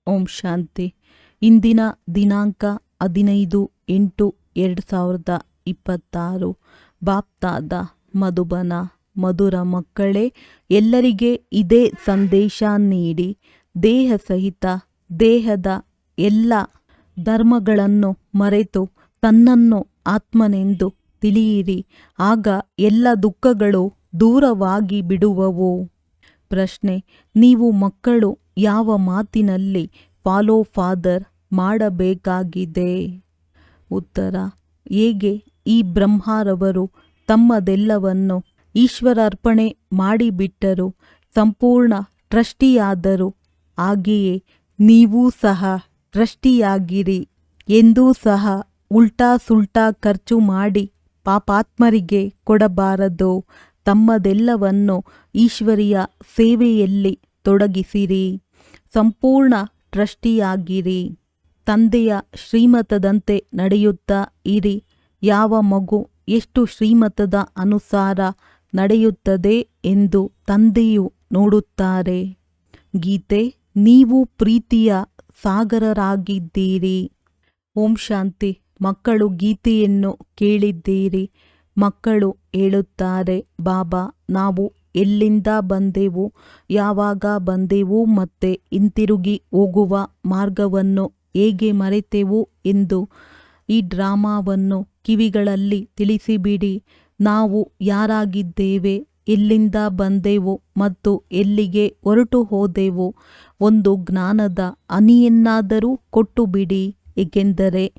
ಓಂ ಶಾಂತಿ. ಇಂದಿನ ದಿನಾಂಕ 15/8/2026. ಬಾಪ್ತಾದ ಮಧುಬನ. ಮಧುರ ಮಕ್ಕಳೇ, ಎಲ್ಲರಿಗೆ ಇದೇ ಸಂದೇಶ ನೀಡಿ ದೇಹ ಸಹಿತ ದೇಹದ ಎಲ್ಲ ಧರ್ಮಗಳನ್ನು ಮರೆತು ತನ್ನನ್ನು ಆತ್ಮನೆಂದು ತಿಳಿಯಿರಿ. ಆಗ ಎಲ್ಲ ದುಃಖಗಳು ದೂರವಾಗಿ ಬಿಡುವವು. ಪ್ರಶ್ನೆ: ನೀವು ಮಕ್ಕಳು ಯಾವ ಮಾತಿನಲ್ಲಿ ಫಾಲೋ ಫಾದರ್ ಮಾಡಬೇಕಾಗಿದೆ? ಉತ್ತರ: ಹೇಗೆ ಈ ಬ್ರಹ್ಮರವರು ತಮ್ಮದೆಲ್ಲವನ್ನು ಈಶ್ವರಾರ್ಪಣೆ ಮಾಡಿಬಿಟ್ಟರು, ಸಂಪೂರ್ಣ ಟ್ರಸ್ಟಿಯಾದರು, ಹಾಗೆಯೇ ನೀವೂ ಸಹ ಟ್ರಸ್ಟಿಯಾಗಿರಿ. ಎಂದೂ ಸಹ ಉಲ್ಟಾ ಸುಲ್ಟಾ ಖರ್ಚು ಮಾಡಿ ಪಾಪಾತ್ಮರಿಗೆ ಕೊಡಬಾರದು. ತಮ್ಮದೆಲ್ಲವನ್ನು ಈಶ್ವರಿಯ ಸೇವೆಯಲ್ಲಿ ತೊಡಗಿಸಿರಿ. ಸಂಪೂರ್ಣ ಟ್ರಸ್ಟಿಯಾಗಿರಿ. ತಂದೆಯ ಶ್ರೀಮತದಂತೆ ನಡೆಯುತ್ತಾ ಇರಿ. ಯಾವ ಮಗು ಎಷ್ಟು ಶ್ರೀಮತದ ಅನುಸಾರ ನಡೆಯುತ್ತದೆ ಎಂದು ತಂದೆಯು ನೋಡುತ್ತಾರೆ. ಗೀತೆ: ನೀವು ಪ್ರೀತಿಯ ಸಾಗರರಾಗಿದ್ದೀರಿ. ಓಂ ಶಾಂತಿ. ಮಕ್ಕಳು ಗೀತೆಯನ್ನು ಕೇಳಿದ್ದೀರಿ. ಮಕ್ಕಳು ಹೇಳುತ್ತಾರೆ, ಬಾಬಾ, ನಾವು ಎಲ್ಲಿಂದ ಬಂದೆವು, ಯಾವಾಗ ಬಂದೆವು ಮತ್ತೆ ಹಿಂತಿರುಗಿ ಹೋಗುವ ಮಾರ್ಗವನ್ನು ಹೇಗೆ ಮರೆತೆವು ಎಂದು ಈ ಡ್ರಾಮಾವನ್ನು ಕಿವಿಗಳಲ್ಲಿ ತಿಳಿಸಿಬಿಡಿ. ನಾವು ಯಾರಾಗಿದ್ದೇವೆ, ಎಲ್ಲಿಂದ ಬಂದೆವು ಮತ್ತು ಎಲ್ಲಿಗೆ ಹೊರಟು ಹೋದೆವು, ಒಂದು ಜ್ಞಾನದ ಹನಿಯನ್ನಾದರೂ ಕೊಟ್ಟುಬಿಡಿ. ಏಕೆಂದರೆ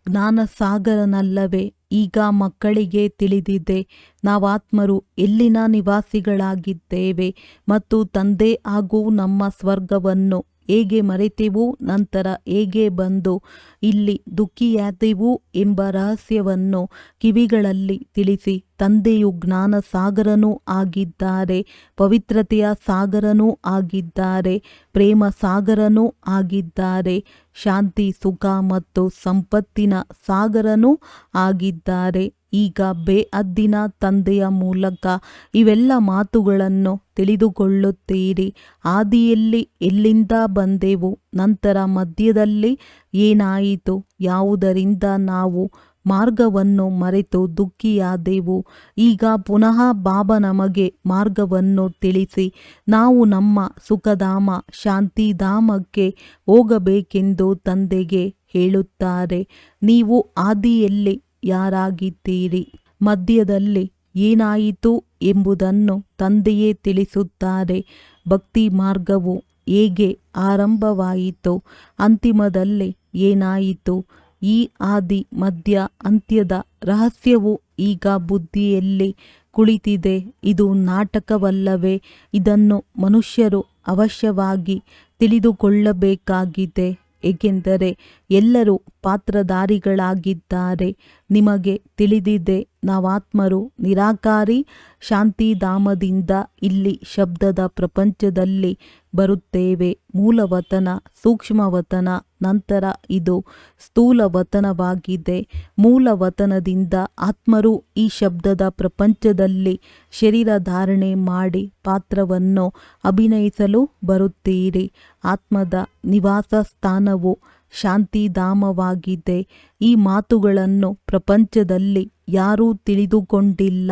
ಜ್ಞಾನಸಾಗರನಲ್ಲವೇ ಈಗ ಮಕ್ಕಳಿಗೆ ತಿಳಿದಿದೆ, ನಾವಾತ್ಮರು ಎಲ್ಲಿನ ನಿವಾಸಿಗಳಾಗಿದ್ದೇವೆ ಮತ್ತು ತಂದೆ ಹಾಗೂ ನಮ್ಮ ಸ್ವರ್ಗವನ್ನು ಹೇಗೆ ಮರೆತೆವು, ನಂತರ ಹೇಗೆ ಬಂದು ಇಲ್ಲಿ ದುಃಖಿಯಾದೆವು ಎಂಬ ರಹಸ್ಯವನ್ನು ಕಿವಿಗಳಲ್ಲಿ ತಿಳಿಸಿ. ತಂದೆಯು ಜ್ಞಾನ ಸಾಗರನೂ ಆಗಿದ್ದಾರೆ, ಪವಿತ್ರತೆಯ ಸಾಗರನೂ ಆಗಿದ್ದಾರೆ, ಪ್ರೇಮ ಸಾಗರನೂ ಆಗಿದ್ದಾರೆ, ಶಾಂತಿ ಸುಖ ಮತ್ತು ಸಂಪತ್ತಿನ ಸಾಗರನೂ ಆಗಿದ್ದಾರೆ. ಈಗ ಬೇಅದ್ದಿನ ತಂದೆಯ ಮೂಲಕ ಇವೆಲ್ಲ ಮಾತುಗಳನ್ನು ತಿಳಿದುಕೊಳ್ಳುತ್ತೀರಿ. ಆದಿಯಲ್ಲಿ ಎಲ್ಲಿಂದ ಬಂದೆವು, ನಂತರ ಮಧ್ಯದಲ್ಲಿ ಏನಾಯಿತು, ಯಾವುದರಿಂದ ನಾವು ಮಾರ್ಗವನ್ನು ಮರೆತು ದುಃಖಿಯಾದೆವು. ಈಗ ಪುನಃ ಬಾಬಾ ನಮಗೆ ಮಾರ್ಗವನ್ನು ತಿಳಿಸಿ. ನಾವು ನಮ್ಮ ಸುಖಧಾಮ ಶಾಂತಿಧಾಮಕ್ಕೆ ಹೋಗಬೇಕೆಂದು ತಂದೆಗೆ ಹೇಳುತ್ತಾರೆ. ನೀವು ಆದಿಯಲ್ಲಿ ಯಾರಾಗಿದ್ದೀರಿ, ಮಧ್ಯದಲ್ಲಿ ಏನಾಯಿತು ಎಂಬುದನ್ನು ತಂದೆಯೇ ತಿಳಿಸುತ್ತಾರೆ. ಭಕ್ತಿ ಮಾರ್ಗವು ಹೇಗೆ ಆರಂಭವಾಯಿತು, ಅಂತಿಮದಲ್ಲಿ ಏನಾಯಿತು, ಈ ಆದಿ ಮಧ್ಯ ಅಂತ್ಯದ ರಹಸ್ಯವು ಈಗ ಬುದ್ಧಿಯಲ್ಲಿ ಕುಳಿತಿದೆ. ಇದು ನಾಟಕವಲ್ಲವೇ? ಇದನ್ನು ಮನುಷ್ಯರು ಅವಶ್ಯವಾಗಿ ತಿಳಿದುಕೊಳ್ಳಬೇಕಾಗಿದೆ. ಏಕೆಂದರೆ ಎಲ್ಲರೂ ಪಾತ್ರಧಾರಿಗಳಾಗಿದ್ದಾರೆ. ನಿಮಗೆ ತಿಳಿದಿದೆ, ನಾವಾತ್ಮರು ನಿರಾಕಾರಿ ಶಾಂತಿಧಾಮದಿಂದ ಇಲ್ಲಿ ಶಬ್ದದ ಪ್ರಪಂಚದಲ್ಲಿ ಬರುತ್ತೇವೆ. ಮೂಲವತನ, ಸೂಕ್ಷ್ಮವತನ, ನಂತರ ಇದು ಸ್ಥೂಲವತನವಾಗಿದೆ. ಮೂಲವತನದಿಂದ ಆತ್ಮರು ಈ ಶಬ್ದದ ಪ್ರಪಂಚದಲ್ಲಿ ಶರೀರ ಧಾರಣೆ ಮಾಡಿ ಪಾತ್ರವನ್ನು ಅಭಿನಯಿಸಲು ಬರುತ್ತೀರಿ. ಆತ್ಮದ ನಿವಾಸ ಸ್ಥಾನವು ಶಾಂತಿಧಾಮವಾಗಿದೆ. ಈ ಮಾತುಗಳನ್ನು ಪ್ರಪಂಚದಲ್ಲಿ ಯಾರೂ ತಿಳಿದುಕೊಂಡಿಲ್ಲ.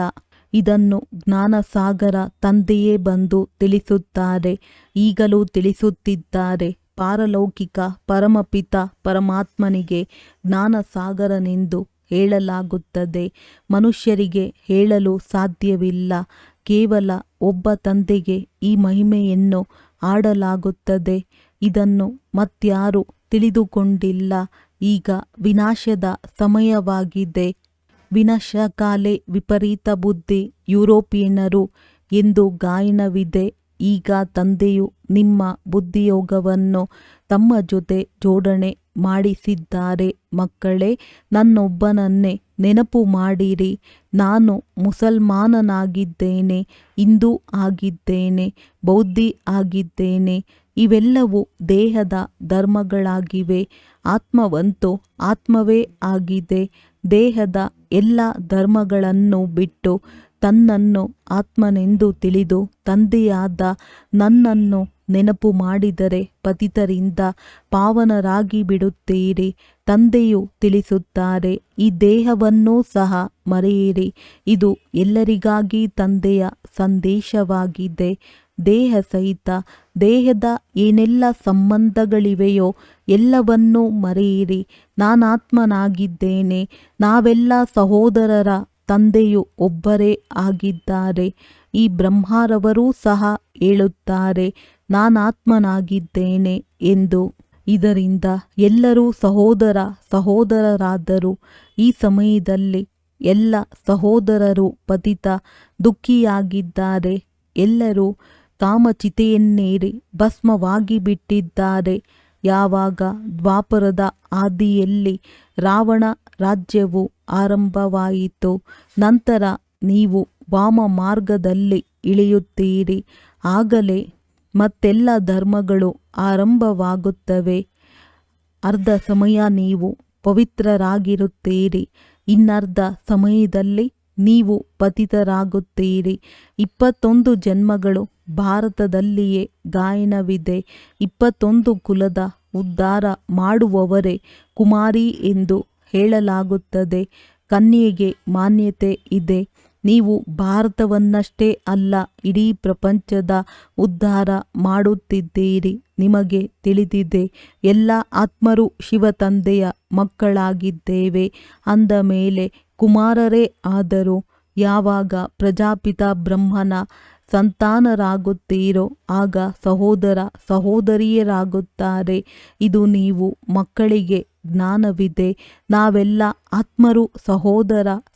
ಇದನ್ನು ಜ್ಞಾನಸಾಗರ ತಂದೆಯೇ ಬಂದು ತಿಳಿಸುತ್ತಾರೆ. ಈಗಲೂ ತಿಳಿಸುತ್ತಿದ್ದಾರೆ. ಪಾರಲೌಕಿಕ ಪರಮಪಿತ ಪರಮಾತ್ಮನಿಗೆ ಜ್ಞಾನಸಾಗರನೆಂದು ಹೇಳಲಾಗುತ್ತದೆ. ಮನುಷ್ಯರಿಗೆ ಹೇಳಲು ಸಾಧ್ಯವಿಲ್ಲ. ಕೇವಲ ಒಬ್ಬ ತಂದೆಗೆ ಈ ಮಹಿಮೆಯನ್ನು ಆಡಲಾಗುತ್ತದೆ. ಇದನ್ನು ಮತ್ಯಾರೂ ತಿಳಿದುಕೊಂಡಿಲ್ಲ. ಈಗ ವಿನಾಶದ ಸಮಯವಾಗಿದೆ. ವಿನಾಶಕಾಲೇ ವಿಪರೀತ ಬುದ್ಧಿ ಯುರೋಪಿಯನ್ನರು ಎಂದು ಗಾಯನವಿದೆ. ಈಗ ತಂದೆಯು ನಿಮ್ಮ ಬುದ್ಧಿಯೋಗವನ್ನು ತಮ್ಮ ಜೊತೆ ಜೋಡಣೆ ಮಾಡಿಸಿದ್ದಾರೆ. ಮಕ್ಕಳೇ, ನನ್ನೊಬ್ಬನನ್ನೇ ನೆನಪು ಮಾಡಿರಿ. ನಾನು ಮುಸಲ್ಮಾನನಾಗಿದ್ದೇನೆ, ಹಿಂದೂ ಆಗಿದ್ದೇನೆ, ಬೌದ್ಧಿ ಆಗಿದ್ದೇನೆ. ಇವೆಲ್ಲವೂ ದೇಹದ ಧರ್ಮಗಳಾಗಿವೆ. ಆತ್ಮವಂತೂ ಆತ್ಮವೇ ಆಗಿದೆ. ದೇಹದ ಎಲ್ಲ ಧರ್ಮಗಳನ್ನು ಬಿಟ್ಟು ತನ್ನನ್ನು ಆತ್ಮನೆಂದು ತಿಳಿದು ತಂದೆಯಾದ ನನ್ನನ್ನು ನೆನಪು ಮಾಡಿದರೆ ಪತಿತರಿಂದ ಪಾವನರಾಗಿ ಬಿಡುತ್ತೀರಿ. ತಂದೆಯು ತಿಳಿಸುತ್ತಾರೆ, ಈ ದೇಹವನ್ನೂ ಸಹ ಮರೆಯಿರಿ. ಇದು ಎಲ್ಲರಿಗಾಗಿ ತಂದೆಯ ಸಂದೇಶವಾಗಿದೆ. ದೇಹ ಸಹಿತ ದೇಹದ ಏನೆಲ್ಲ ಸಂಬಂಧಗಳಿವೆಯೋ ಎಲ್ಲವನ್ನೂ ಮರೆಯಿರಿ. ನಾನಾತ್ಮನಾಗಿದ್ದೇನೆ. ನಾವೆಲ್ಲ ಸಹೋದರರ ತಂದೆಯು ಒಬ್ಬರೇ ಆಗಿದ್ದಾರೆ. ಈ ಬ್ರಹ್ಮರವರೂ ಸಹ ಹೇಳುತ್ತಾರೆ, ನಾನಾತ್ಮನಾಗಿದ್ದೇನೆ ಎಂದು. ಇದರಿಂದ ಎಲ್ಲರೂ ಸಹೋದರರಾದರು. ಈ ಸಮಯದಲ್ಲಿ ಎಲ್ಲ ಸಹೋದರರು ಪತಿತ ದುಃಖಿಯಾಗಿದ್ದಾರೆ. ಎಲ್ಲರೂ ಕಾಮಚಿತೆಯನ್ನೇರಿ ಭಸ್ಮವಾಗಿ ಬಿಟ್ಟಿದ್ದಾರೆ. ಯಾವಾಗ ದ್ವಾಪರದ ಆದಿಯಲ್ಲಿ ರಾವಣ ರಾಜ್ಯವು ಆರಂಭವಾಯಿತು, ನಂತರ ನೀವು ವಾಮ ಮಾರ್ಗದಲ್ಲಿ ಇಳಿಯುತ್ತೀರಿ. ಆಗಲೇ ಮತ್ತೆಲ್ಲ ಧರ್ಮಗಳು ಆರಂಭವಾಗುತ್ತವೆ. ಅರ್ಧ ಸಮಯ ನೀವು ಪವಿತ್ರರಾಗಿರುತ್ತೀರಿ, ಇನ್ನರ್ಧ ಸಮಯದಲ್ಲಿ ನೀವು ಪತಿತರಾಗುತ್ತೀರಿ. 21 ಜನ್ಮಗಳು ಭಾರತದಲ್ಲಿಯೇ ಗಾಯನವಿದೆ. 21 ಕುಲದ ಉದ್ಧಾರ ಮಾಡುವವರೇ ಕುಮಾರಿ ಎಂದು ಹೇಳಲಾಗುತ್ತದೆ. ಕನ್ಯೆಗೆ ಮಾನ್ಯತೆ ಇದೆ. ನೀವು ಭಾರತವನ್ನಷ್ಟೇ ಅಲ್ಲ, ಇಡೀ ಪ್ರಪಂಚದ ಉದ್ಧಾರ ಮಾಡುತ್ತಿದ್ದೀರಿ. ನಿಮಗೆ ತಿಳಿದಿದೆ, ಎಲ್ಲ ಆತ್ಮರು ಶಿವ ತಂದೆಯ ಮಕ್ಕಳಾಗಿದ್ದೇವೆ ಅಂದ ಮೇಲೆ ಕುಮಾರರೇ ಆದರೂ ಯಾವಾಗ ಪ್ರಜಾಪಿತ ಬ್ರಹ್ಮನ ಸಂತಾನರಾಗುತ್ತೀರೋ ಆಗ ಸಹೋದರಿಯರಾಗುತ್ತಾರೆ. ಇದು ನೀವು ಮಕ್ಕಳಿಗೆ ಜ್ಞಾನವಿದೆ. ನಾವೆಲ್ಲ ಆತ್ಮರು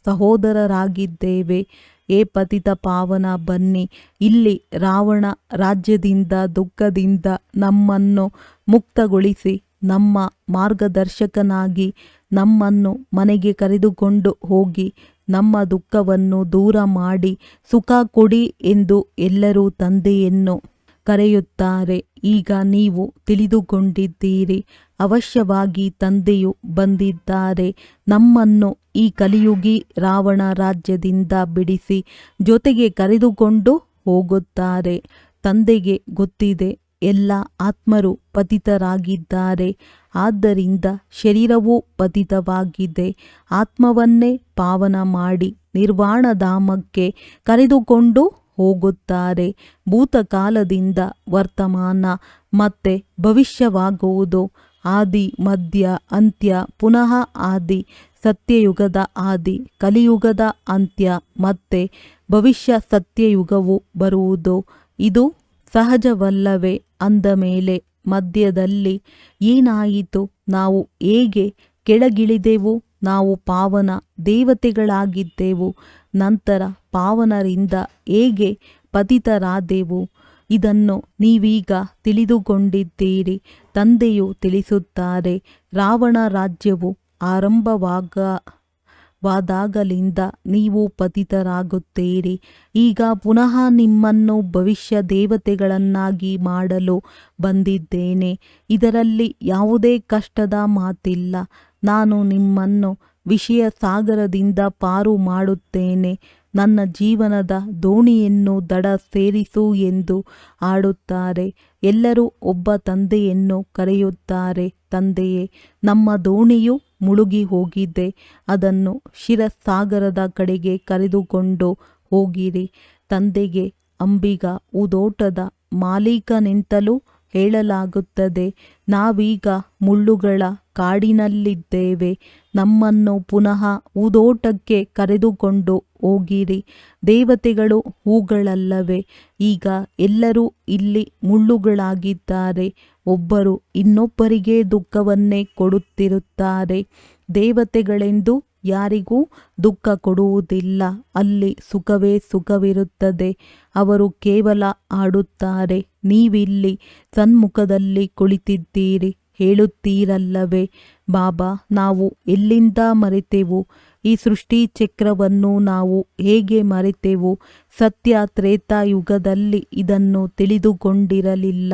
ಸಹೋದರರಾಗಿದ್ದೇವೆ. ಏ ಪತಿತ ಪಾವನ, ಬನ್ನಿ ಇಲ್ಲಿ. ರಾವಣ ರಾಜ್ಯದಿಂದ ದುಃಖದಿಂದ ನಮ್ಮನ್ನು ಮುಕ್ತಗೊಳಿಸಿ ನಮ್ಮ ಮಾರ್ಗದರ್ಶಕನಾಗಿ ನಮ್ಮನ್ನು ಮನೆಗೆ ಕರೆದುಕೊಂಡು ಹೋಗಿ ನಮ್ಮ ದುಃಖವನ್ನು ದೂರ ಮಾಡಿ ಸುಖ ಕೊಡಿ ಎಂದು ಎಲ್ಲರೂ ತಂದೆಯನ್ನು ಕರೆಯುತ್ತಾರೆ. ಈಗ ನೀವು ತಿಳಿದುಕೊಂಡಿದ್ದೀರಿ, ಅವಶ್ಯವಾಗಿ ತಂದೆಯು ಬಂದಿದ್ದಾರೆ. ನಮ್ಮನ್ನು ಈ ಕಲಿಯುಗಿ ರಾವಣ ರಾಜ್ಯದಿಂದ ಬಿಡಿಸಿ ಜೊತೆಗೆ ಕರೆದುಕೊಂಡು ಹೋಗುತ್ತಾರೆ. ತಂದೆಗೆ ಗೊತ್ತಿದೆ, ಎಲ್ಲ ಆತ್ಮರು ಪತಿತರಾಗಿದ್ದಾರೆ. ಆದ್ದರಿಂದ ಶರೀರವೂ ಪತಿತವಾಗಿದೆ. ಆತ್ಮವನ್ನೇ ಪಾವನ ಮಾಡಿ ನಿರ್ವಾಣಧಾಮಕ್ಕೆ ಕರೆದುಕೊಂಡು ಹೋಗುತ್ತಾರೆ. ಭೂತಕಾಲದಿಂದ ವರ್ತಮಾನ ಮತ್ತೆ ಭವಿಷ್ಯವಾಗುವುದು. ಆದಿ, ಮಧ್ಯ, ಅಂತ್ಯ, ಪುನಃ ಆದಿ. ಸತ್ಯಯುಗದ ಆದಿ, ಕಲಿಯುಗದ ಅಂತ್ಯ, ಮತ್ತೆ ಭವಿಷ್ಯ ಸತ್ಯಯುಗವು ಬರುವುದು. ಇದು ಸಹಜವಲ್ಲವೇ? ಅಂದ ಮೇಲೆ ಮಧ್ಯದಲ್ಲಿ ಏನಾಯಿತು? ನಾವು ಹೇಗೆ ಕೆಳಗಿಳಿದೆವು? ನಾವು ಪಾವನ ದೇವತೆಗಳಾಗಿದ್ದೆವು. ನಂತರ ಪಾವನರಿಂದ ಹೇಗೆ ಪತಿತರಾದೆವು? ಇದನ್ನು ನೀವೀಗ ತಿಳಿದುಕೊಂಡಿದ್ದೀರಿ. ತಂದೆಯು ತಿಳಿಸುತ್ತಾರೆ, ರಾವಣ ರಾಜ್ಯವು ಆರಂಭವಾದಾಗಲಿಂದ ನೀವು ಪತಿತರಾಗುತ್ತೀರಿ. ಈಗ ಪುನಃ ನಿಮ್ಮನ್ನು ಭವಿಷ್ಯ ದೇವತೆಗಳನ್ನಾಗಿ ಮಾಡಲು ಬಂದಿದ್ದೇನೆ. ಇದರಲ್ಲಿ ಯಾವುದೇ ಕಷ್ಟದ ಮಾತಿಲ್ಲ. ನಾನು ನಿಮ್ಮನ್ನು ವಿಷಯ ಸಾಗರದಿಂದ ಪಾರು ಮಾಡುತ್ತೇನೆ. ನನ್ನ ಜೀವನದ ದೋಣಿಯನ್ನು ದಡ ಸೇರಿಸು ಎಂದು ಆಡುತ್ತಾರೆ. ಎಲ್ಲರೂ ಒಬ್ಬ ತಂದೆಯನ್ನು ಕರೆಯುತ್ತಾರೆ, ತಂದೆಯೇ, ನಮ್ಮ ದೋಣಿಯು ಮುಳುಗಿ ಹೋಗಿದೆ. ಅದನ್ನು ಶಿರಸಾಗರದ ಕಡೆಗೆ ಕರೆದುಕೊಂಡು ಹೋಗಿರಿ. ತಂದೆಗೆ ಅಂಬಿಗ ಹೂದೋಟದ ಮಾಲೀಕನೆಂತಲೂ ಹೇಳಲಾಗುತ್ತದೆ. ನಾವೀಗ ಮುಳ್ಳುಗಳ ಕಾಡಿನಲ್ಲಿದ್ದೇವೆ. ನಮ್ಮನ್ನು ಪುನಃ ಹೂದೋಟಕ್ಕೆ ಕರೆದುಕೊಂಡು ಹೋಗಿರಿ. ದೇವತೆಗಳು ಹೂಗಳಲ್ಲವೇ? ಈಗ ಎಲ್ಲರೂ ಇಲ್ಲಿ ಮುಳ್ಳುಗಳಾಗಿದ್ದಾರೆ. ಒಬ್ಬರು ಇನ್ನೊಬ್ಬರಿಗೆ ದುಃಖವನ್ನೇ ಕೊಡುತ್ತಿರುತ್ತಾರೆ. ದೇವತೆಗಳೆಂದು ಯಾರಿಗೂ ದುಃಖ ಕೊಡುವುದಿಲ್ಲ. ಅಲ್ಲಿ ಸುಖವೇ ಸುಖವಿರುತ್ತದೆ. ಅವರು ಕೇವಲ ಆಡುತ್ತಾರೆ. ನೀವಿಲ್ಲಿ ಸನ್ಮುಖದಲ್ಲಿ ಕುಳಿತಿದ್ದೀರಿ. ಹೇಳುತ್ತೀರಲ್ಲವೇ, ಬಾಬಾ, ನಾವು ಎಲ್ಲಿಂದ ಮರೆತೆವು? ಈ ಸೃಷ್ಟಿ ಚಕ್ರವನ್ನು ನಾವು ಹೇಗೆ ಮರೆತೆವು? ಸತ್ಯ ತ್ರೇತಾಯುಗದಲ್ಲಿ ಇದನ್ನು ತಿಳಿದುಕೊಂಡಿರಲಿಲ್ಲ,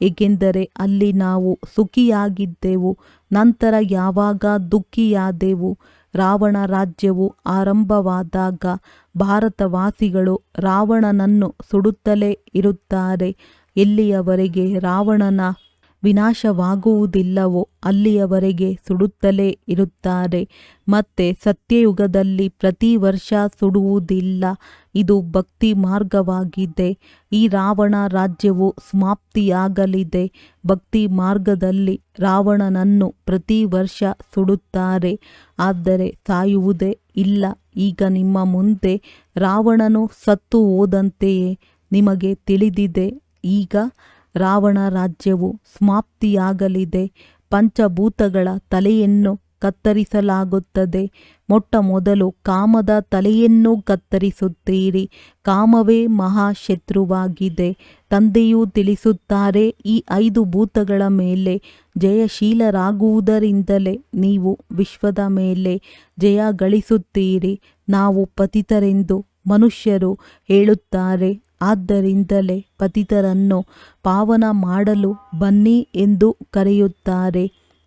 ಏಕೆಂದರೆ ಅಲ್ಲಿ ನಾವು ಸುಖಿಯಾಗಿದ್ದೆವು. ನಂತರ ಯಾವಾಗ ದುಃಖಿಯಾದೆವು? ರಾವಣ ರಾಜ್ಯವು ಆರಂಭವಾದಾಗ ಭಾರತವಾಸಿಗಳು ರಾವಣನನ್ನು ಸುಡುತ್ತಲೇ ಇರುತ್ತಾರೆ. ಎಲ್ಲಿಯವರೆಗೆ ರಾವಣನ ವಿನಾಶವಾಗುವುದಿಲ್ಲವೋ ಅಲ್ಲಿಯವರೆಗೆ ಸುಡುತ್ತಲೇ ಇರುತ್ತಾರೆ. ಮತ್ತೆ ಸತ್ಯಯುಗದಲ್ಲಿ ಪ್ರತಿ ವರ್ಷ ಸುಡುವುದಿಲ್ಲ. ಇದು ಭಕ್ತಿ ಮಾರ್ಗವಾಗಿದೆ. ಈ ರಾವಣ ರಾಜ್ಯವು ಸಮಾಪ್ತಿಯಾಗಲಿದೆ. ಭಕ್ತಿ ಮಾರ್ಗದಲ್ಲಿ ರಾವಣನನ್ನು ಪ್ರತಿ ವರ್ಷ ಸುಡುತ್ತಾರೆ, ಆದರೆ ಸಾಯುವುದೇ ಇಲ್ಲ. ಈಗ ನಿಮ್ಮ ಮುಂದೆ ರಾವಣನು ಸತ್ತು ಹೋದಂತೆಯೇ ನಿಮಗೆ ತಿಳಿದಿದೆ. ಈಗ ರಾವಣ ರಾಜ್ಯವು ಸಮಾಪ್ತಿಯಾಗಲಿದೆ. ಪಂಚಭೂತಗಳ ತಲೆಯನ್ನು ಕತ್ತರಿಸಲಾಗುತ್ತದೆ. ಮೊಟ್ಟ ಮೊದಲು ಕಾಮದ ತಲೆಯನ್ನು ಕತ್ತರಿಸುತ್ತೀರಿ. ಕಾಮವೇ ಮಹಾಶತ್ರುವಾಗಿದೆ. ತಂದೆಯೂ ತಿಳಿಸುತ್ತಾರೆ, ಈ 5 ಭೂತಗಳ ಮೇಲೆ ಜಯಶೀಲರಾಗುವುದರಿಂದಲೇ ನೀವು ವಿಶ್ವದ ಮೇಲೆ ಜಯ ಗಳಿಸುತ್ತೀರಿ. ನಾವು ಪತಿತರೆಂದು ಮನುಷ್ಯರು ಹೇಳುತ್ತಾರೆ. ಆದ್ದರಿಂದಲೇ ಪತಿತರನ್ನು ಪಾವನ ಮಾಡಲು ಬನ್ನಿ ಎಂದು ಕರೆಯುತ್ತಾರೆ.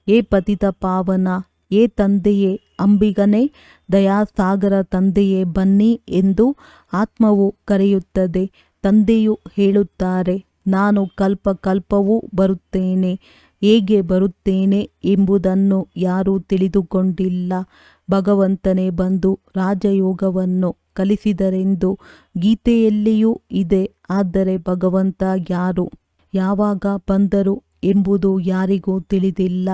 ಏ ಪತಿತ ಪಾವನ, ಏ ತಂದೆಯೇ ಅಂಬಿಗನೇ, ದಯಾಸಾಗರ ತಂದೆಯೇ ಬನ್ನಿ ಎಂದು ಆತ್ಮವು ಕರೆಯುತ್ತದೆ. ತಂದೆಯು ಹೇಳುತ್ತಾರೆ, ನಾನು ಕಲ್ಪ ಕಲ್ಪವೂ ಬರುತ್ತೇನೆ. ಹೇಗೆ ಬರುತ್ತೇನೆ ಎಂಬುದನ್ನು ಯಾರೂ ತಿಳಿದುಕೊಂಡಿಲ್ಲ. ಭಗವಂತನೇ ಬಂದು ರಾಜಯೋಗವನ್ನು ಕಲಿಸಿದರೆಂದು ಗೀತೆಯಲ್ಲಿಯೂ ಇದೆ. ಆದರೆ ಭಗವಂತ ಯಾರು, ಯಾವಾಗ ಬಂದರು ಎಂಬುದು ಯಾರಿಗೂ ತಿಳಿದಿಲ್ಲ.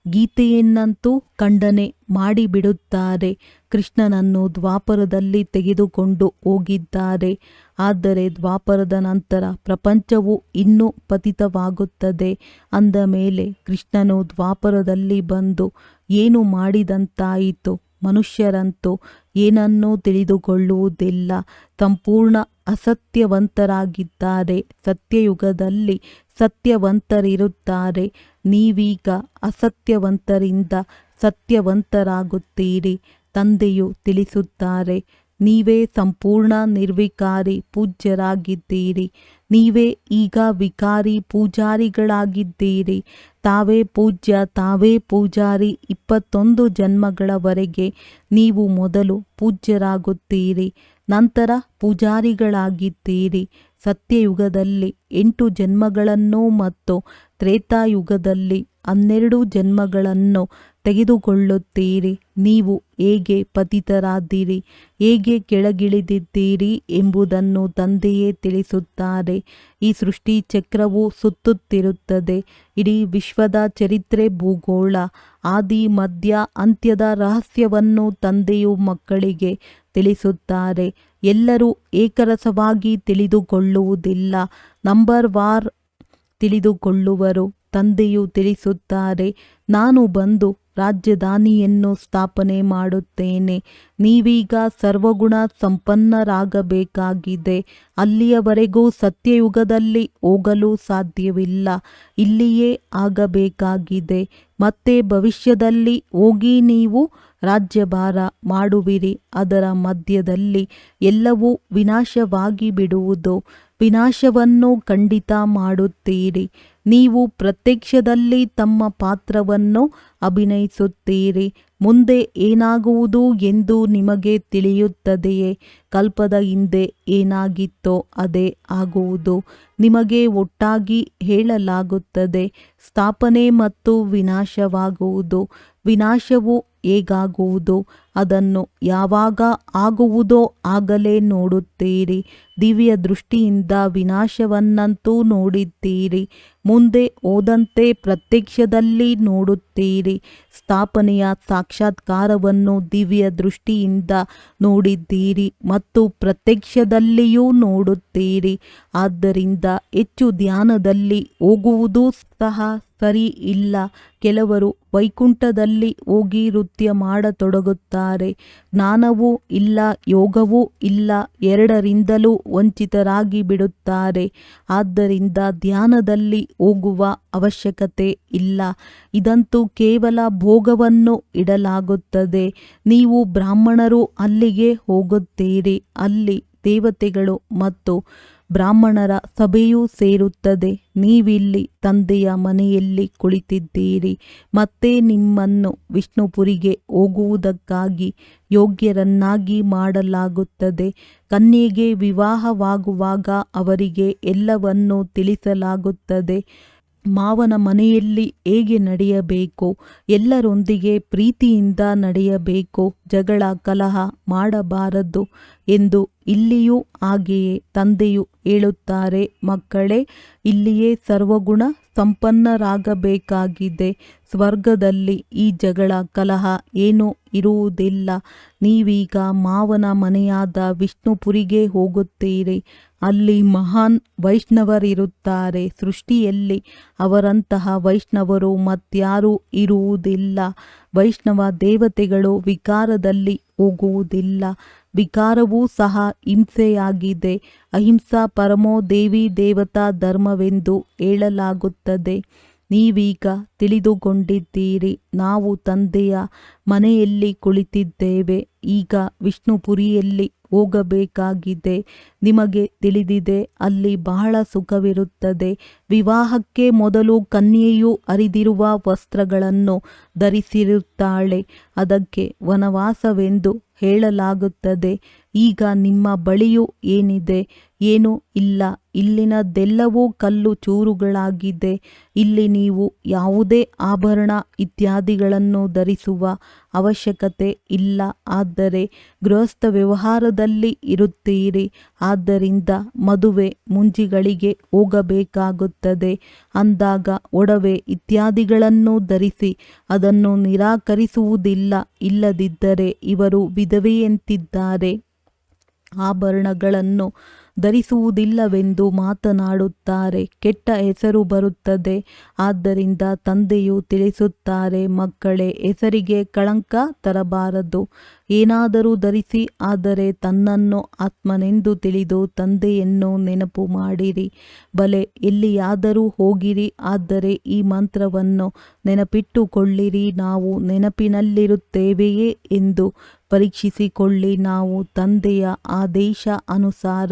ಗೀತೆಯನ್ನಂತೂ ಖಂಡನೆ ಮಾಡಿಬಿಡುತ್ತಾರೆ. ಕೃಷ್ಣನನ್ನು ದ್ವಾಪರದಲ್ಲಿ ತೆಗೆದುಕೊಂಡು ಹೋಗಿದ್ದಾರೆ. ಆದರೆ ದ್ವಾಪರದ ನಂತರ ಪ್ರಪಂಚವು ಇನ್ನೂ ಪತಿತವಾಗುತ್ತದೆ. ಅಂದ ಮೇಲೆ ಕೃಷ್ಣನು ದ್ವಾಪರದಲ್ಲಿ ಬಂದು ಏನು ಮಾಡಿದಂತಾಯಿತು? ಮನುಷ್ಯರಂತೂ ಏನನ್ನೂ ತಿಳಿದುಕೊಳ್ಳುವುದಿಲ್ಲ. ಸಂಪೂರ್ಣ ಅಸತ್ಯವಂತರಾಗಿದ್ದಾರೆ. ಸತ್ಯಯುಗದಲ್ಲಿ ಸತ್ಯವಂತರಿರುತ್ತಾರೆ. ನೀವೀಗ ಅಸತ್ಯವಂತರಿಂದ ಸತ್ಯವಂತರಾಗುತ್ತೀರಿ. ತಂದೆಯು ತಿಳಿಸುತ್ತಾರೆ, ನೀವೇ ಸಂಪೂರ್ಣ ನಿರ್ವಿಕಾರಿ ಪೂಜ್ಯರಾಗಿದ್ದೀರಿ. ನೀವೇ ಈಗ ವಿಕಾರಿ ಪೂಜಾರಿಗಳಾಗಿದ್ದೀರಿ. ತಾವೇ ಪೂಜ್ಯ, ತಾವೇ ಪೂಜಾರಿ. 21 ಜನ್ಮಗಳವರೆಗೆ ನೀವು ಮೊದಲು ಪೂಜ್ಯರಾಗುತ್ತೀರಿ, ನಂತರ ಪೂಜಾರಿಗಳಾಗಿದ್ದೀರಿ. ಸತ್ಯಯುಗದಲ್ಲಿ 8 ಜನ್ಮಗಳನ್ನು ಮತ್ತು ತ್ರೇತಾಯುಗದಲ್ಲಿ 12 ಜನ್ಮಗಳನ್ನು ತೆಗೆದುಕೊಳ್ಳುತ್ತೀರಿ. ನೀವು ಹೇಗೆ ಪತಿತರಾದಿರಿ, ಹೇಗೆ ಕೆಳಗಿಳಿದಿದ್ದೀರಿ ಎಂಬುದನ್ನು ತಂದೆಯೇ ತಿಳಿಸುತ್ತಾರೆ. ಈ ಸೃಷ್ಟಿ ಚಕ್ರವು ಸುತ್ತುತ್ತಿರುತ್ತದೆ. ಇಡೀ ವಿಶ್ವದ ಚರಿತ್ರೆ, ಭೂಗೋಳ, ಆದಿ ಮಧ್ಯ ಅಂತ್ಯದ ರಹಸ್ಯವನ್ನು ತಂದೆಯು ಮಕ್ಕಳಿಗೆ ತಿಳಿಸುತ್ತಾರೆ. ಎಲ್ಲರೂ ಏಕರಸವಾಗಿ ತಿಳಿದುಕೊಳ್ಳುವುದಿಲ್ಲ. Number war ತಿಳಿದುಕೊಳ್ಳುವರು. ತಂದೆಯು ತಿಳಿಸುತ್ತಾರೆ, ನಾನು ಬಂದು ರಾಜಧಾನಿಯನ್ನು ಸ್ಥಾಪನೆ ಮಾಡುತ್ತೇನೆ. ನೀವೀಗ ಸರ್ವಗುಣ ಸಂಪನ್ನರಾಗಬೇಕಾಗಿದೆ. ಅಲ್ಲಿಯವರೆಗೂ ಸತ್ಯಯುಗದಲ್ಲಿ ಹೋಗಲು ಸಾಧ್ಯವಿಲ್ಲ. ಇಲ್ಲಿಯೇ ಆಗಬೇಕಾಗಿದೆ. ಮತ್ತೆ ಭವಿಷ್ಯದಲ್ಲಿ ಹೋಗಿ ನೀವು ರಾಜ್ಯಭಾರ ಮಾಡುವಿರಿ. ಅದರ ಮಧ್ಯದಲ್ಲಿ ಎಲ್ಲವೂ ವಿನಾಶವಾಗಿ ಬಿಡುವುದು. ವಿನಾಶವನ್ನು ಖಂಡಿತ ಮಾಡುತ್ತೀರಿ. ನೀವು ಪ್ರತ್ಯಕ್ಷದಲ್ಲಿ ತಮ್ಮ ಪಾತ್ರವನ್ನು ಅಭಿನಯಿಸುತ್ತೀರಿ. ಮುಂದೆ ಏನಾಗುವುದು ಎಂದು ನಿಮಗೆ ತಿಳಿಯುತ್ತದೆಯೇ? ಕಲ್ಪದ ಹಿಂದೆ ಏನಾಗಿತ್ತೋ ಅದೇ ಆಗುವುದು. ನಿಮಗೆ ಒಟ್ಟಾಗಿ ಹೇಳಲಾಗುತ್ತದೆ, ಸ್ಥಾಪನೆ ಮತ್ತು ವಿನಾಶವಾಗುವುದು. ವಿನಾಶವು ಹೇಗಾಗುವುದು? ಅದನ್ನು ಯಾವಾಗ ಆಗುವುದೋ ಆಗಲೇ ನೋಡುತ್ತೀರಿ. ದಿವ್ಯ ದೃಷ್ಟಿಯಿಂದ ವಿನಾಶವನ್ನಂತೂ ನೋಡಿದ್ದೀರಿ. ಮುಂದೆ ಹೋದಂತೆ ಪ್ರತ್ಯಕ್ಷದಲ್ಲಿ ನೋಡುತ್ತೀರಿ. ಸ್ಥಾಪನೆಯ ಸಾಕ್ಷಾತ್ಕಾರವನ್ನು ದಿವ್ಯ ದೃಷ್ಟಿಯಿಂದ ನೋಡಿದ್ದೀರಿ ಮತ್ತು ಪ್ರತ್ಯಕ್ಷದಲ್ಲಿಯೂ ನೋಡುತ್ತೀರಿ. ಆದ್ದರಿಂದ ಹೆಚ್ಚು ಧ್ಯಾನದಲ್ಲಿ ಹೋಗುವುದು ಸಹ ಸರಿ ಇಲ್ಲ. ಕೆಲವರು ವೈಕುಂಠದಲ್ಲಿ ಹೋಗಿ ನೃತ್ಯ ಮಾಡತೊಡಗುತ್ತಾರೆ. ಜ್ಞಾನವೂ ಇಲ್ಲ, ಯೋಗವೂ ಇಲ್ಲ, ಎರಡರಿಂದಲೂ ವಂಚಿತರಾಗಿ ಬಿಡುತ್ತಾರೆ. ಆದ್ದರಿಂದ ಧ್ಯಾನದಲ್ಲಿ ಹೋಗುವ ಅವಶ್ಯಕತೆ ಇಲ್ಲ. ಇದಂತೂ ಕೇವಲ ಭೋಗವನ್ನು ಇಡಲಾಗುತ್ತದೆ. ನೀವು ಬ್ರಾಹ್ಮಣರು ಅಲ್ಲಿಗೆ ಹೋಗುತ್ತೀರಿ. ಅಲ್ಲಿ ದೇವತೆಗಳು ಮತ್ತು ಬ್ರಾಹ್ಮಣರ ಸಭೆಯೂ ಸೇರುತ್ತದೆ. ನೀವಿಲ್ಲಿ ತಂದೆಯ ಮನೆಯಲ್ಲಿ ಕುಳಿತಿದ್ದೀರಿ. ಮತ್ತೆ ನಿಮ್ಮನ್ನು ವಿಷ್ಣುಪುರಿಗೆ ಹೋಗುವುದಕ್ಕಾಗಿ ಯೋಗ್ಯರನ್ನಾಗಿ ಮಾಡಲಾಗುತ್ತದೆ. ಕನ್ಯೆಗೆ ವಿವಾಹವಾಗುವಾಗ ಅವರಿಗೆ ಎಲ್ಲವನ್ನೂ ತಿಳಿಸಲಾಗುತ್ತದೆ. ಮಾವನ ಮನೆಯಲ್ಲಿ ಹೇಗೆ ನಡೆಯಬೇಕು, ಎಲ್ಲರೊಂದಿಗೆ ಪ್ರೀತಿಯಿಂದ ನಡೆಯಬೇಕು, ಜಗಳ ಕಲಹ ಮಾಡಬಾರದು ಎಂದು ಇಲ್ಲಿಯೂ ಹಾಗೆಯೇ ತಂದೆಯು ಹೇಳುತ್ತಾರೆ. ಮಕ್ಕಳೇ, ಇಲ್ಲಿಯೇ ಸರ್ವಗುಣ ಸಂಪನ್ನರಾಗಬೇಕಾಗಿದೆ. ಸ್ವರ್ಗದಲ್ಲಿ ಈ ಜಗಳ ಕಲಹ ಏನೂ ಇರುವುದಿಲ್ಲ. ನೀವೀಗ ಮಾವನ ಮನೆಯಾದ ವಿಷ್ಣುಪುರಿಗೆ ಹೋಗುತ್ತೀರಿ. ಅಲ್ಲಿ ಮಹಾನ್ ವೈಷ್ಣವರಿರುತ್ತಾರೆ. ಸೃಷ್ಟಿಯಲ್ಲಿ ಅವರಂತಹ ವೈಷ್ಣವರು ಮತ್ಯಾರೂ ಇರುವುದಿಲ್ಲ. ವೈಷ್ಣವ ದೇವತೆಗಳು ವಿಕಾರದಲ್ಲಿ ಹೋಗುವುದಿಲ್ಲ. ವಿಕಾರವೂ ಸಹ ಹಿಂಸೆಯಾಗಿದೆ. ಅಹಿಂಸಾ ಪರಮೋ ದೇವಿ ದೇವತಾ ಧರ್ಮವೆಂದು ಹೇಳಲಾಗುತ್ತದೆ. ನೀವೀಗ ತಿಳಿದುಕೊಂಡಿದ್ದೀರಿ. ನಾವು ತಂದೆಯ ಮನೆಯಲ್ಲಿ ಕುಳಿತಿದ್ದೇವೆ. ಈಗ ವಿಷ್ಣುಪುರಿಯಲ್ಲಿ ಹೋಗಬೇಕಾಗಿದೆ. ನಿಮಗೆ ತಿಳಿದಿದೆ, ಅಲ್ಲಿ ಬಹಳ ಸುಖವಿರುತ್ತದೆ. ವಿವಾಹಕ್ಕೆ ಮೊದಲು ಕನ್ಯೆಯು ಹರಿದಿರುವ ವಸ್ತ್ರಗಳನ್ನು ಧರಿಸಿರುತ್ತಾಳೆ. ಅದಕ್ಕೆ ವನವಾಸವೆಂದು ಹೇಳಲಾಗುತ್ತದೆ. ಈಗ ನಿಮ್ಮ ಬಳಿಯೂ ಏನಿದೆ? ಏನೂ ಇಲ್ಲ. ಇಲ್ಲಿನದೆಲ್ಲವೂ ಕಲ್ಲು ಚೂರುಗಳಾಗಿದೆ. ಇಲ್ಲಿ ನೀವು ಯಾವುದೇ ಆಭರಣ ಇತ್ಯಾದಿಗಳನ್ನು ಧರಿಸುವ ಅವಶ್ಯಕತೆ ಇಲ್ಲ. ಆದರೆ ಗೃಹಸ್ಥ ವ್ಯವಹಾರದಲ್ಲಿ ಇರುತ್ತೀರಿ. ಆದ್ದರಿಂದ ಮದುವೆ ಮುಂಜಿಗಳಿಗೆ ಹೋಗಬೇಕಾಗುತ್ತದೆ. ಅಂದಾಗ ಒಡವೆ ಇತ್ಯಾದಿಗಳನ್ನು ಧರಿಸಿ ಅದನ್ನು ನಿರಾಕರಿಸುವುದಿಲ್ಲ. ಇಲ್ಲದಿದ್ದರೆ ಇವರು ವಿಧವೆಯಂತಿದ್ದಾರೆ, ಆಭರಣಗಳನ್ನು ಧರಿಸುವುದಿಲ್ಲವೆಂದು ಮಾತನಾಡುತ್ತಾರೆ, ಕೆಟ್ಟ ಹೆಸರು ಬರುತ್ತದೆ. ಆದ್ದರಿಂದ ತಂದೆಯು ತಿಳಿಸುತ್ತಾರೆ, ಮಕ್ಕಳೇ, ಹೆಸರಿಗೆ ಕಳಂಕ ತರಬಾರದು. ಏನಾದರೂ ಧರಿಸಿ, ಆದರೆ ತನ್ನನ್ನು ಆತ್ಮನೆಂದು ತಿಳಿದು ತಂದೆಯನ್ನು ನೆನಪು ಮಾಡಿರಿ. ಬಲೆ ಎಲ್ಲಿಯಾದರೂ ಹೋಗಿರಿ, ಆದರೆ ಈ ಮಂತ್ರವನ್ನು ನೆನಪಿಟ್ಟುಕೊಳ್ಳಿರಿ. ನಾವು ನೆನಪಿನಲ್ಲಿರುತ್ತೇವೆಯೇ ಎಂದು ಪರೀಕ್ಷಿಸಿಕೊಳ್ಳಿ. ನಾವು ತಂದೆಯ ಆದೇಶ ಅನುಸಾರ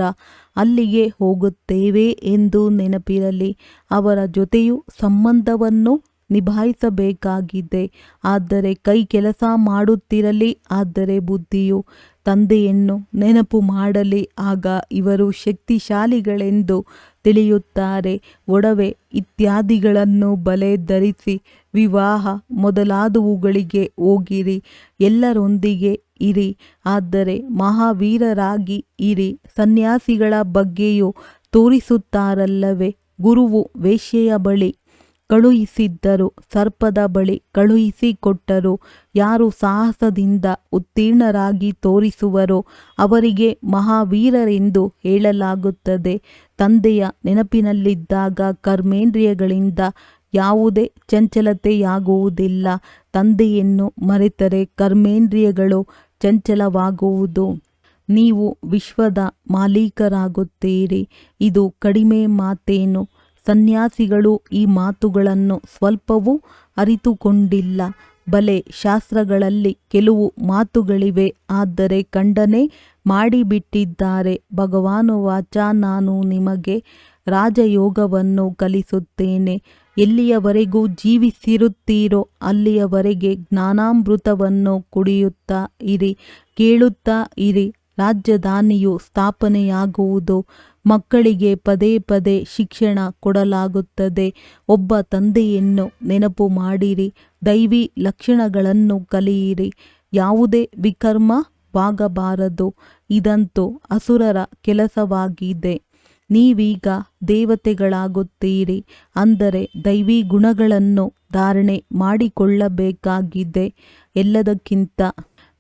ಅಲ್ಲಿಗೆ ಹೋಗುತ್ತೇವೆ ಎಂದು ನೆನಪಿರಲಿ. ಅವರ ಜೊತೆಯೂ ಸಂಬಂಧವನ್ನು ನಿಭಾಯಿಸಬೇಕಾಗಿದೆ. ಆದರೆ ಕೈ ಕೆಲಸ ಮಾಡುತ್ತಿರಲಿ. ಆದರೆ ಬುದ್ಧಿಯು ತಂದೆಯನ್ನು ನೆನಪು ಮಾಡಲಿ. ಆಗ ಇವರು ಶಕ್ತಿಶಾಲಿಗಳೆಂದು ತಿಳಿಯುತ್ತಾರೆ. ಒಡವೆ ಇತ್ಯಾದಿಗಳನ್ನು ಬಲೆ ಧರಿಸಿ ವಿವಾಹ ಮೊದಲಾದವುಗಳಿಗೆ ಹೋಗಿರಿ. ಎಲ್ಲರೊಂದಿಗೆ ಇರಿ, ಆದರೆ ಮಹಾವೀರರಾಗಿ ಇರಿ. ಸನ್ಯಾಸಿಗಳ ಬಗ್ಗೆಯೂ ತೋರಿಸುತ್ತಾರಲ್ಲವೇ? ಗುರುವು ವೇಶ್ಯೆಯ ಬಳಿ ಕಳುಹಿಸಿದ್ದರು, ಸರ್ಪದ ಬಳಿ ಕಳುಹಿಸಿಕೊಟ್ಟರು. ಯಾರು ಸಾಹಸದಿಂದ ಉತ್ತೀರ್ಣರಾಗಿ ತೋರಿಸುವರೋ ಅವರಿಗೆ ಮಹಾವೀರರೆಂದು ಹೇಳಲಾಗುತ್ತದೆ. ತಂದೆಯ ನೆನಪಿನಲ್ಲಿದ್ದಾಗ ಕರ್ಮೇಂದ್ರಿಯಗಳಿಂದ ಯಾವುದೇ ಚಂಚಲತೆಯಾಗುವುದಿಲ್ಲ. ತಂದೆಯನ್ನು ಮರೆತರೆ ಕರ್ಮೇಂದ್ರಿಯಗಳು ಚಂಚಲವಾಗುವುದು. ನೀವು ವಿಶ್ವದ ಮಾಲೀಕರಾಗುತ್ತೀರಿ. ಇದು ಕಡಿಮೆ ಮಾತೇನು? ಸನ್ಯಾಸಿಗಳು ಈ ಮಾತುಗಳನ್ನು ಸ್ವಲ್ಪವೂ ಅರಿತುಕೊಂಡಿಲ್ಲ. ಬಲೆ, ಶಾಸ್ತ್ರಗಳಲ್ಲಿ ಕೆಲವು ಮಾತುಗಳಿವೆ, ಆದರೆ ಖಂಡನೆ ಮಾಡಿಬಿಟ್ಟಿದ್ದಾರೆ. ಭಗವಾನುವಾಚ, ನಾನು ನಿಮಗೆ ರಾಜಯೋಗವನ್ನು ಕಲಿಸುತ್ತೇನೆ. ಎಲ್ಲಿಯವರೆಗೂ ಜೀವಿಸಿರುತ್ತೀರೋ ಅಲ್ಲಿಯವರೆಗೆ ಜ್ಞಾನಾಮೃತವನ್ನು ಕುಡಿಯುತ್ತಾ ಇರಿ, ಕೇಳುತ್ತಾ ಇರಿ. ರಾಜಧಾನಿಯು ಸ್ಥಾಪನೆಯಾಗುವುದು. ಮಕ್ಕಳಿಗೆ ಪದೇ ಪದೇ ಶಿಕ್ಷಣ ಕೊಡಲಾಗುತ್ತದೆ. ಒಬ್ಬ ತಂದೆಯನ್ನು ನೆನಪು ಮಾಡಿರಿ. ದೈವಿ ಲಕ್ಷಣಗಳನ್ನು ಕಲಿಯಿರಿ. ಯಾವುದೇ ವಿಕರ್ಮವಾಗಬಾರದು. ಇದಂತೂ ಅಸುರರ ಕೆಲಸವಾಗಿದೆ. ನೀವೀಗ ದೇವತೆಗಳಾಗುತ್ತೀರಿ. ಅಂದರೆ ದೈವಿ ಗುಣಗಳನ್ನು ಧಾರಣೆ ಮಾಡಿಕೊಳ್ಳಬೇಕಾಗಿದೆ. ಎಲ್ಲದಕ್ಕಿಂತ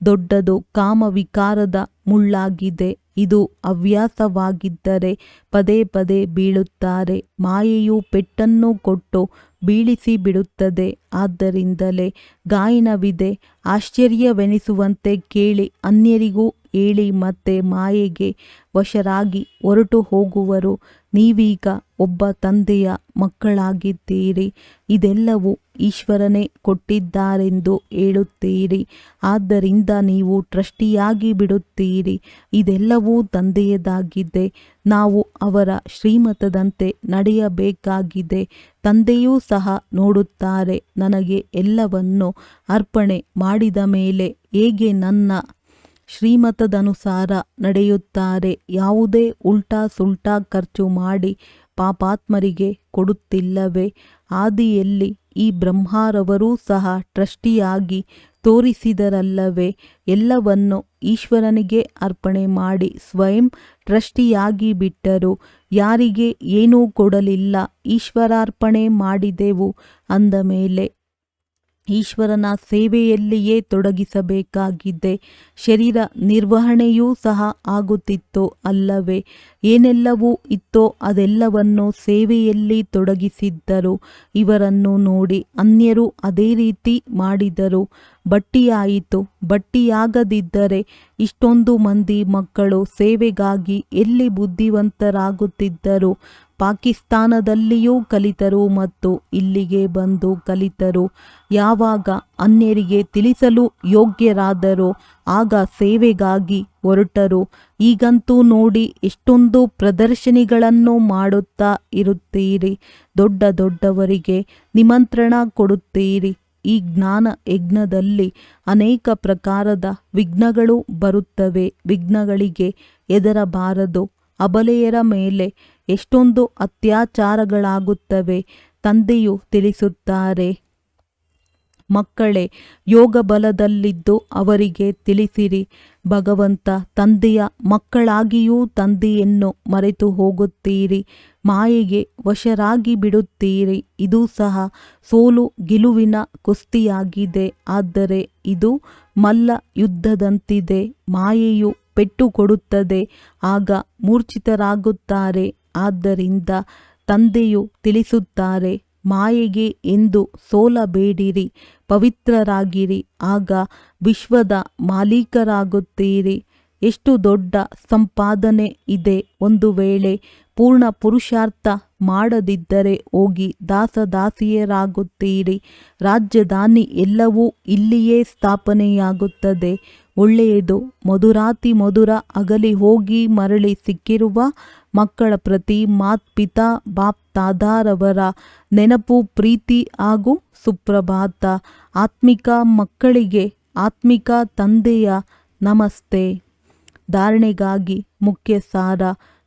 ದೊಡ್ಡದು ಕಾಮವಿಕಾರದ ಮುಳ್ಳಾಗಿದೆ. ಇದು ಹವ್ಯಾಸವಾಗಿದ್ದರೆ ಪದೇ ಪದೇ ಬೀಳುತ್ತಾರೆ. ಮಾಯೆಯು ಪೆಟ್ಟನ್ನು ಕೊಟ್ಟು ಬೀಳಿಸಿಬಿಡುತ್ತದೆ. ಆದ್ದರಿಂದಲೇ ಗಾಯನವಿದೆ, ಆಶ್ಚರ್ಯವೆನಿಸುವಂತೆ ಕೇಳಿ, ಅನ್ಯರಿಗೂ ಹೇಳಿ ಮತ್ತೆ ಮಾಯೆಗೆ ವಶರಾಗಿ ಹೊರಟು ಹೋಗುವರು. ನೀವೀಗ ಒಬ್ಬ ತಂದೆಯ ಮಕ್ಕಳಾಗಿದ್ದೀರಿ. ಇದೆಲ್ಲವೂ ಈಶ್ವರನೇ ಕೊಟ್ಟಿದ್ದಾರೆಂದು ಹೇಳುತ್ತೀರಿ. ಆದ್ದರಿಂದ ನೀವು ಟ್ರಸ್ಟಿಯಾಗಿ ಬಿಡುತ್ತೀರಿ. ಇದೆಲ್ಲವೂ ತಂದೆಯದಾಗಿದೆ. ನಾವು ಅವರ ಶ್ರೀಮತದಂತೆ ನಡೆಯಬೇಕಾಗಿದೆ. ತಂದೆಯೂ ಸಹ ನೋಡುತ್ತಾರೆ, ನನಗೆ ಎಲ್ಲವನ್ನು ಅರ್ಪಣೆ ಮಾಡಿದ ಮೇಲೆ ಹೇಗೆ ನನ್ನ ಶ್ರೀಮತದನುಸಾರ ನಡೆಯುತ್ತಾರೆ. ಯಾವುದೇ ಉಲ್ಟಾ ಸುಲ್ಟಾ ಖರ್ಚು ಮಾಡಿ ಪಾಪಾತ್ಮರಿಗೆ ಕೊಡುತ್ತಿಲ್ಲವೇ? ಆದಿಯಲ್ಲಿ ಈ ಬ್ರಹ್ಮರವರೂ ಸಹ ಟ್ರಸ್ಟಿಯಾಗಿ ತೋರಿಸಿದರಲ್ಲವೇ? ಎಲ್ಲವನ್ನು ಈಶ್ವರನಿಗೆ ಅರ್ಪಣೆ ಮಾಡಿ ಸ್ವಯಂ ಟ್ರಸ್ಟಿಯಾಗಿ ಬಿಟ್ಟರು. ಯಾರಿಗೆ ಏನೂ ಕೊಡಲಿಲ್ಲ, ಈಶ್ವರಾರ್ಪಣೆ ಮಾಡಿದೆವು ಅಂದ ಮೇಲೆ ಈಶ್ವರನ ಸೇವೆಯಲ್ಲಿಯೇ ತೊಡಗಿಸಬೇಕಾಗಿದೆ. ಶರೀರ ನಿರ್ವಹಣೆಯೂ ಸಹ ಆಗುತ್ತಿತ್ತೋ ಅಲ್ಲವೇ? ಏನೆಲ್ಲವೂ ಇತ್ತೋ ಅದೆಲ್ಲವನ್ನು ಸೇವೆಯಲ್ಲಿ ತೊಡಗಿಸಿದ್ದರು. ಇವರನ್ನು ನೋಡಿ ಅನ್ಯರು ಅದೇ ರೀತಿ ಮಾಡಿದರು. ಬಟ್ಟಿಯಾಯಿತು. ಬಟ್ಟಿಯಾಗದಿದ್ದರೆ ಇಷ್ಟೊಂದು ಮಂದಿ ಮಕ್ಕಳು ಸೇವೆಗಾಗಿ ಎಲ್ಲಿ ಬುದ್ಧಿವಂತರಾಗುತ್ತಿದ್ದರು? ಪಾಕಿಸ್ತಾನದಲ್ಲಿಯೂ ಕಲಿತರು ಮತ್ತು ಇಲ್ಲಿಗೆ ಬಂದು ಕಲಿತರು. ಯಾವಾಗ ಅನ್ಯರಿಗೆ ತಿಳಿಸಲು ಯೋಗ್ಯರಾದರೋ ಆಗ ಸೇವೆಗಾಗಿ ಹೊರಟರು. ಈಗಂತೂ ನೋಡಿ ಎಷ್ಟೊಂದು ಪ್ರದರ್ಶನಿಗಳನ್ನು ಮಾಡುತ್ತಾ ಇರುತ್ತೀರಿ. ದೊಡ್ಡ ದೊಡ್ಡವರಿಗೆ ನಿಮಂತ್ರಣ ಕೊಡುತ್ತೀರಿ. ಈ ಜ್ಞಾನ ಯಜ್ಞದಲ್ಲಿ ಅನೇಕ ಪ್ರಕಾರದ ವಿಘ್ನಗಳು ಬರುತ್ತವೆ. ವಿಘ್ನಗಳಿಗೆ ಹೆದರಬಾರದು. ಅಬಲೆಯರ ಮೇಲೆ ಎಷ್ಟೊಂದು ಅತ್ಯಾಚಾರಗಳಾಗುತ್ತವೆ. ತಂದೆಯು ತಿಳಿಸುತ್ತಾರೆ, ಮಕ್ಕಳೇ, ಯೋಗ ಬಲದಲ್ಲಿದ್ದು ಅವರಿಗೆ ತಿಳಿಸಿರಿ. ಭಗವಂತ ತಂದೆಯ ಮಕ್ಕಳಾಗಿಯೂ ತಂದೆಯನ್ನು ಮರೆತು ಹೋಗುತ್ತೀರಿ. ಮಾಯೆಗೆ ವಶರಾಗಿ ಬಿಡುತ್ತೀರಿ. ಇದು ಸಹ ಸೋಲು ಗೆಲುವಿನ ಕುಸ್ತಿಯಾಗಿದೆ. ಆದರೆ ಇದು ಮಲ್ಲ ಯುದ್ಧದಂತಿದೆ. ಮಾಯೆಯು ಪೆಟ್ಟು ಕೊಡುತ್ತದೆ, ಆಗ ಮೂರ್ಛಿತರಾಗುತ್ತಾರೆ. ಆದ್ದರಿಂದ ತಂದೆಯು ತಿಳಿಸುತ್ತಾರೆ, ಮಾಯೆಗೆ ಎಂದು ಸೋಲಬೇಡಿರಿ, ಪವಿತ್ರರಾಗಿರಿ, ಆಗ ವಿಶ್ವದ ಮಾಲೀಕರಾಗುತ್ತೀರಿ. ಎಷ್ಟು ದೊಡ್ಡ ಸಂಪಾದನೆ ಇದೆ. ಒಂದು ವೇಳೆ ಪೂರ್ಣ ಪುರುಷಾರ್ಥ ಮಾಡದಿದ್ದರೆ ಹೋಗಿ ದಾಸದಾಸಿಯರಾಗುತ್ತೀರಿ. ರಾಜಧಾನಿ ಎಲ್ಲವೂ ಇಲ್ಲಿಯೇ ಸ್ಥಾಪನೆಯಾಗುತ್ತದೆ. ಒಳ್ಳೆಯದು. ಮಧುರಾತಿ ಮಧುರ ಅಗಲಿ ಹೋಗಿ ಮರಳಿ ಸಿಕ್ಕಿರುವ ಮಕ್ಕಳ ಪ್ರತಿ ಮಾತ್ಪಿತಾ ಬಾಪ್ ತಾದಾರವರ ನೆನಪು, ಪ್ರೀತಿ ಹಾಗೂ ಸುಪ್ರಭಾತ. ಆತ್ಮಿಕ ಮಕ್ಕಳಿಗೆ ಆತ್ಮಿಕ ತಂದೆಯ ನಮಸ್ತೆ. ಧಾರಣೆಗಾಗಿ ಮುಖ್ಯ ಸಾರ.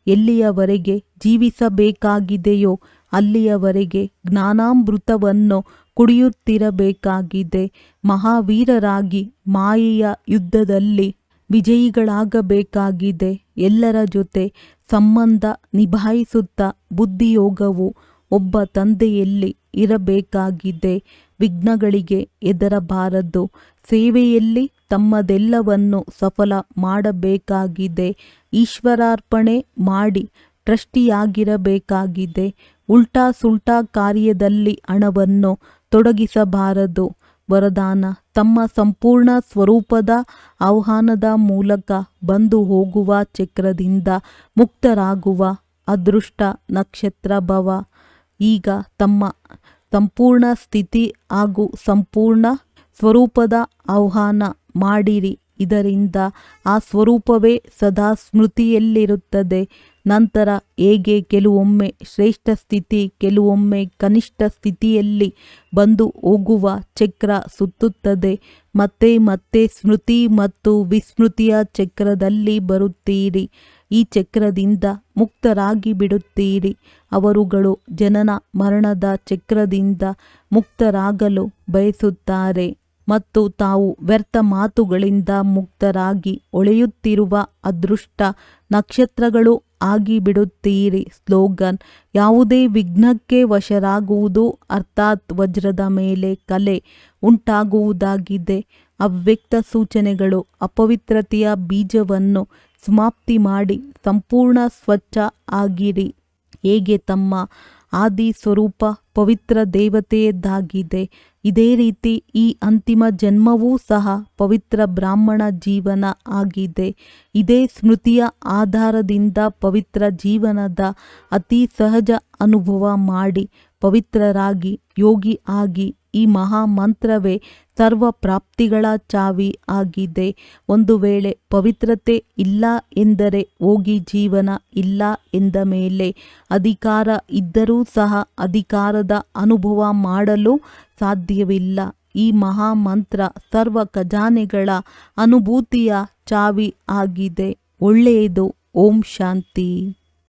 ಎಲ್ಲಿಯವರೆಗೆ ಜೀವಿಸಬೇಕಾಗಿದೆಯೋ ಅಲ್ಲಿಯವರೆಗೆ ಜ್ಞಾನಾಮೃತವನ್ನು ಕುಡಿಯುತ್ತಿರಬೇಕಾಗಿದೆ. ಮಹಾವೀರರಾಗಿ ಮಾಯೆಯ ಯುದ್ಧದಲ್ಲಿ ವಿಜಯಿಗಳಾಗಬೇಕಾಗಿದೆ. ಎಲ್ಲರ ಜೊತೆ ಸಂಬಂಧ ನಿಭಾಯಿಸುತ್ತಾ ಬುದ್ಧಿಯೋಗವು ಒಬ್ಬ ತಂದೆಯಲ್ಲಿ ಇರಬೇಕಾಗಿದೆ. ವಿಘ್ನಗಳಿಗೆ ಹೆದರಬಾರದು. ಸೇವೆಯಲ್ಲಿ ತಮ್ಮದೆಲ್ಲವನ್ನು ಸಫಲ ಮಾಡಬೇಕಾಗಿದೆ. ಈಶ್ವರಾರ್ಪಣೆ ಮಾಡಿ ಟ್ರಸ್ಟಿಯಾಗಿರಬೇಕಾಗಿದೆ. ಉಲ್ಟಾ ಸುಲ್ಟಾ ಕಾರ್ಯದಲ್ಲಿ ಹಣವನ್ನು ತೊಡಗಿಸಬಾರದು. ವರದಾನ: ತಮ್ಮ ಸಂಪೂರ್ಣ ಸ್ವರೂಪದ ಆಹ್ವಾನದ ಮೂಲಕ ಬಂದು ಹೋಗುವ ಚಕ್ರದಿಂದ ಮುಕ್ತರಾಗುವ ಅದೃಷ್ಟ ನಕ್ಷತ್ರ ಭವ. ಈಗ ತಮ್ಮ ಸಂಪೂರ್ಣ ಸ್ಥಿತಿ ಹಾಗೂ ಸಂಪೂರ್ಣ ಸ್ವರೂಪದ ಆಹ್ವಾನ ಮಾಡಿರಿ. ಇದರಿಂದ ಆ ಸ್ವರೂಪವೇ ಸದಾ ಸ್ಮೃತಿಯಲ್ಲಿರುತ್ತದೆ. ನಂತರ ಹೇಗೆ ಕೆಲವೊಮ್ಮೆ ಶ್ರೇಷ್ಠ ಸ್ಥಿತಿ, ಕೆಲವೊಮ್ಮೆ ಕನಿಷ್ಠ ಸ್ಥಿತಿಯಲ್ಲಿ ಬಂದು ಹೋಗುವ ಚಕ್ರ ಸುತ್ತುತ್ತದೆ, ಮತ್ತೆ ಮತ್ತೆ ಸ್ಮೃತಿ ಮತ್ತು ವಿಸ್ಮೃತಿಯ ಚಕ್ರದಲ್ಲಿ ಬರುತ್ತೀರಿ. ಈ ಚಕ್ರದಿಂದ ಮುಕ್ತರಾಗಿ ಬಿಡುತ್ತೀರಿ. ಅವರುಗಳು ಜನನ ಮರಣದ ಚಕ್ರದಿಂದ ಮುಕ್ತರಾಗಲು ಬಯಸುತ್ತಾರೆ ಮತ್ತು ತಾವು ವ್ಯರ್ಥ ಮಾತುಗಳಿಂದ ಮುಕ್ತರಾಗಿ ಹೊಳೆಯುತ್ತಿರುವ ಅದೃಷ್ಟ ನಕ್ಷತ್ರಗಳು ಆಗಿಬಿಡುತ್ತೀರಿ. ಸ್ಲೋಗನ್: ಯಾವುದೇ ವಿಘ್ನಕ್ಕೆ ವಶರಾಗುವುದು ಅರ್ಥಾತ್ ವಜ್ರದ ಮೇಲೆ ಕಲೆ ಉಂಟಾಗುವುದಾಗಿದೆ. ಅವ್ಯಕ್ತ ಸೂಚನೆಗಳು: ಅಪವಿತ್ರತೆಯ ಬೀಜವನ್ನು ಸಮಾಪ್ತಿ ಮಾಡಿ ಸಂಪೂರ್ಣ ಸ್ವಚ್ಛ ಆಗಿರಿ. ಹೇಗೆ ತಮ್ಮ ಆದಿ ಸ್ವರೂಪ ಪವಿತ್ರ ದೇವತೆಯದ್ದಾಗಿದೆ, ಇದೇ ರೀತಿ ಈ ಅಂತಿಮ ಜನ್ಮವೂ ಸಹ ಪವಿತ್ರ ಬ್ರಾಹ್ಮಣ ಜೀವನ ಆಗಿದೆ. ಇದೇ ಸ್ಮೃತಿಯ ಆಧಾರದಿಂದ ಪವಿತ್ರ ಜೀವನದ ಅತಿ ಸಹಜ ಅನುಭವ ಮಾಡಿ ಪವಿತ್ರರಾಗಿ ಯೋಗಿ ಆಗಿ ಈ ಮಹಾಮಂತ್ರವೇ ಸರ್ವ ಪ್ರಾಪ್ತಿಗಳ ಚಾವಿ ಆಗಿದೆ. ಒಂದು ವೇಳೆ ಪವಿತ್ರತೆ ಇಲ್ಲ ಎಂದರೆ ಹೋಗಿ ಜೀವನ ಇಲ್ಲ ಎಂದ ಮೇಲೆ ಅಧಿಕಾರ ಇದ್ದರೂ ಸಹ ಅಧಿಕಾರದ ಅನುಭವ ಮಾಡಲು ಸಾಧ್ಯವಿಲ್ಲ. ಈ ಮಹಾಮಂತ್ರ ಸರ್ವ ಖಜಾನೆಗಳ ಅನುಭೂತಿಯ ಚಾವಿ ಆಗಿದೆ. ಒಳ್ಳೆಯದು. ಓಂ ಶಾಂತಿ.